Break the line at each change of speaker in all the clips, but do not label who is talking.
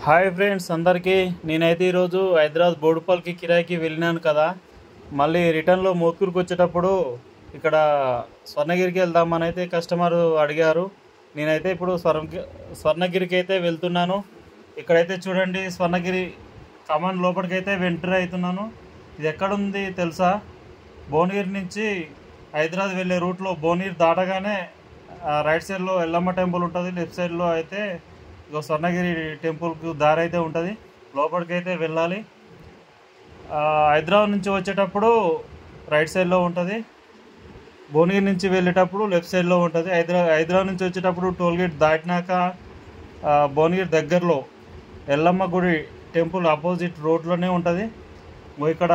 Hi friends అందరికీ. నేనైతే ఈరోజు హైదరాబాద్ బోడుపల్లికి కిరాయికి వెళ్ళినాను కదా. మళ్ళీ రిటర్న్లో మోత్కూరుకి వచ్చేటప్పుడు ఇక్కడ స్వర్ణగిరికి వెళ్దామని అయితే కస్టమర్ అడిగారు. నేనైతే ఇప్పుడు స్వర్ణగిరికి అయితే వెళ్తున్నాను. ఇక్కడైతే చూడండి, స్వర్ణగిరి కమాన్ లోపలికి అయితే ఎంటర్ అవుతున్నాను. ఇది ఎక్కడుంది తెలుసా? భువనగిరి నుంచి హైదరాబాద్ వెళ్ళే రూట్లో భువనగిరి దాటగానే రైట్ సైడ్లో ఎల్లమ్మ టెంపుల్ ఉంటుంది, లెఫ్ట్ సైడ్లో అయితే ఇక స్వర్ణగిరి టెంపుల్కి దారి అయితే ఉంటుంది. లోపలికి అయితే వెళ్ళాలి. హైదరాబాద్ నుంచి వచ్చేటప్పుడు రైట్ సైడ్లో ఉంటుంది, భువనగిరి నుంచి వెళ్ళేటప్పుడు లెఫ్ట్ సైడ్లో ఉంటుంది. హైదరాబాద్ నుంచి వచ్చేటప్పుడు టోల్గేట్ దాటినాక భువనగిరి దగ్గరలో ఎల్లమ్మ గుడి టెంపుల్ ఆపోజిట్ రోడ్లోనే ఉంటుంది. ఇక్కడ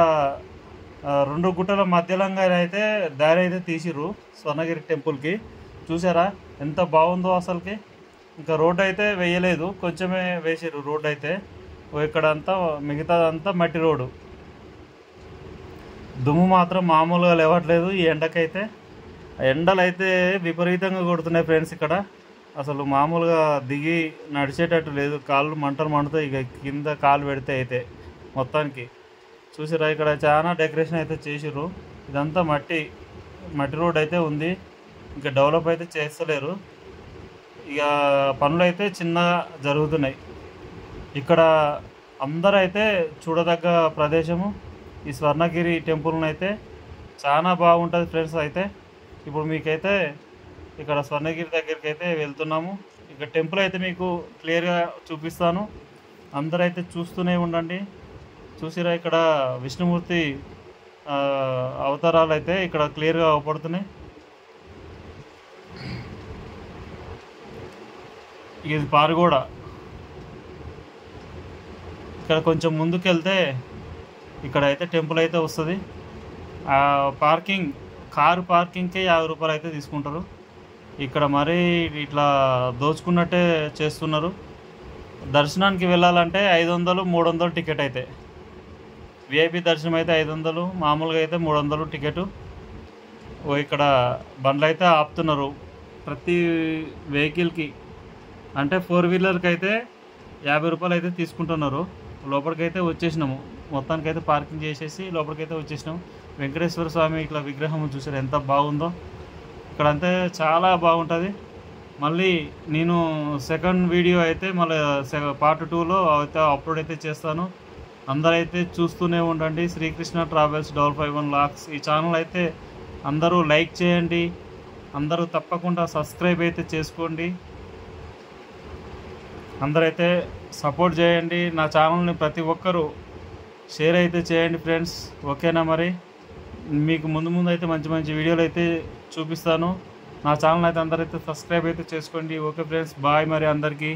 రెండు గుట్టల మధ్యలంగా అయితే దారి అయితే తీసిర్రు స్వర్ణగిరి టెంపుల్కి. చూసారా ఎంత బాగుందో అసలుకి. ఇంకా రోడ్ అయితే వేయలేదు, కొంచెమే వేసారు రోడ్ అయితే. ఇక్కడ అంతా మిగతాదంతా మట్టి రోడ్డు. దుమ్ము మాత్రం మామూలుగా లేవట్లేదు ఈ ఎండకైతే. ఎండలు అయితే విపరీతంగా కొడుతున్నాయి ఫ్రెండ్స్. ఇక్కడ అసలు మామూలుగా దిగి నడిచేటట్టు లేదు, కాళ్ళు మంటలు మండుతాయి ఇక కింద కాలు పెడితే అయితే మొత్తానికి. చూసిరా ఇక్కడ చాలా డెకరేషన్ అయితే చేసిర్రు. ఇదంతా మట్టి రోడ్ అయితే ఉంది, ఇంకా డెవలప్ అయితే చేస్తలేరు. ఇక పనులు అయితే చిన్నగా జరుగుతున్నాయి. ఇక్కడ అందరూ అయితే చూడదగ్గ ప్రదేశము ఈ స్వర్ణగిరి టెంపుల్ని అయితే చాలా బాగుంటుంది ఫ్రెండ్స్. అయితే ఇప్పుడు మీకైతే ఇక్కడ స్వర్ణగిరి దగ్గరికి అయితే వెళ్తున్నాము. ఇక టెంపుల్ అయితే మీకు క్లియర్గా చూపిస్తాను, అందరూ అయితే చూస్తూనే ఉండండి. చూసిరా ఇక్కడ విష్ణుమూర్తి అవతారాలు అయితే ఇక్కడ క్లియర్గా అవపడుతున్నాయి. ఇది పారుగోడ. ఇక్కడ కొంచెం ముందుకు వెళ్తే ఇక్కడ అయితే టెంపుల్ అయితే వస్తుంది. కారు పార్కింగ్కే 50 రూపాయలు అయితే తీసుకుంటారు. ఇక్కడ మరీ ఇట్లా దోచుకున్నట్టే చేస్తున్నారు. దర్శనానికి వెళ్ళాలంటే 500, 300 టికెట్ అయితే. విఐపి దర్శనం అయితే 500, మామూలుగా అయితే 300 టికెట్. ఇక్కడ బండ్లు అయితే ఆపుతున్నారు ప్రతి వెహికల్కి. అంటే 4 వీలర్కి అయితే 50 రూపాయలు అయితే తీసుకుంటున్నారు. లోపలికైతే వచ్చేసినాము, మొత్తానికైతే పార్కింగ్ చేసేసి లోపలికైతే వచ్చేసినాము. వెంకటేశ్వర స్వామి ఇట్లా విగ్రహం చూసారు ఎంత బాగుందో. ఇక్కడంతే చాలా బాగుంటుంది. మళ్ళీ నేను సెకండ్ వీడియో అయితే మళ్ళీ పార్ట్ 2లో అయితే అప్లోడ్ అయితే చేస్తాను. అందరైతే చూస్తూనే ఉండండి. శ్రీకృష్ణ ట్రావెల్స్ 551 లాక్స్ ఈ ఛానల్ అయితే అందరూ లైక్ చేయండి, అందరూ తప్పకుండా సబ్స్క్రైబ్ అయితే చేసుకోండి. అందరైతే సపోర్ట్ చేయండి నా ఛానల్ని. ప్రతి ఒక్కరూ షేర్ అయితే చేయండి ఫ్రెండ్స్. ఓకేనా? మరి మీకు ముందు అయితే మంచి వీడియోలు అయితే చూపిస్తాను. నా ఛానల్ అయితే అందరైతే సబ్స్క్రైబ్ అయితే చేసుకోండి. ఓకే ఫ్రెండ్స్, బాయ్ మరి అందరికీ.